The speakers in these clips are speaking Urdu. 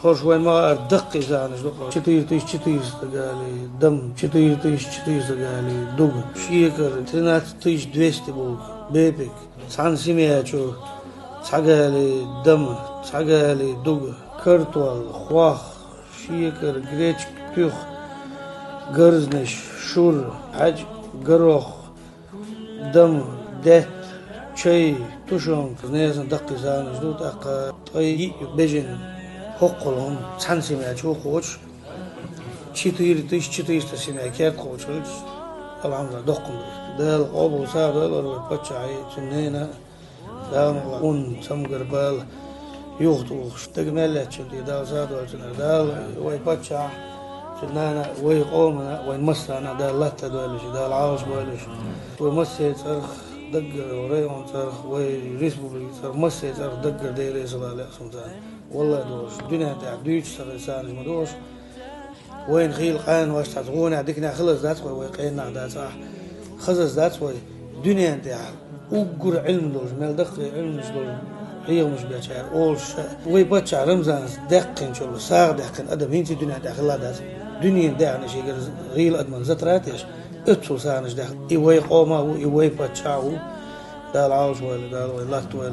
خوش وين ما دقي زانش دقة 4400 قالي دم 4400 قالي دوغ شيكر 3200 بوك بيبك سان سيمياتشو ساقالي دم ساقالي دوغ كرتوال خواخ شيكر جريتش بيوخ غرزنش شور حج غروخ دم دت شي توشون نيزن دقي زانش دوت اقا طي بيجن حقهم سانسيميا شو خوش چیتیر سیمه کرد خوشش الحمد لله دقم دل قابل سعد ولا بتشعي سنينا دام اون سمغربال يوختوش تجملت شدي دال سعد ولا دال وي بتشع سنانا وي قومنا وين مسنا دال لات دولش دال عاوش بولش ومسيت صرخ دقر وريون صرخ وي ريسبوبليك صرخ مسيت صرخ دقر ديري صلاه سلطان والله دوش الدنيا تاع دويتش سرسان مدوش وين خيل قان واش تعطون عندكنا خلص ذات وي قينا ذات صح خلص ذات وي الدنيا تاع وقر علم دوش مال دق علم دوش هي مش بيشعر اول وي بتشع رمزان دق ان شاء الله صار دق ادم هي الدنيا تاع خلا ذات الدنيا تاع شي غير ادمن زتراتش اتسو سانش دق اي وي قوما وي بتشعو دال عاوش ولا دال ولا لات ولا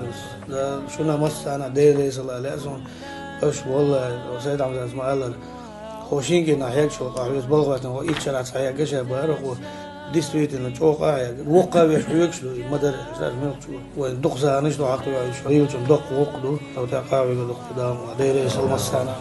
دال شنو مس انا ديري صلاه لازم اش والله سيد عبد الاسماء الله خوشين كنا هيك شو قاعد بلغتنا وإيشارات هيك جشة بارق وديستريت إنه شو قاعد وقع بيحويك شو مدر أساس ملك شو وين دق زانش دو عقل شو هيو شو دق وقدو أو تقاوي دق دام وديري سلم السنة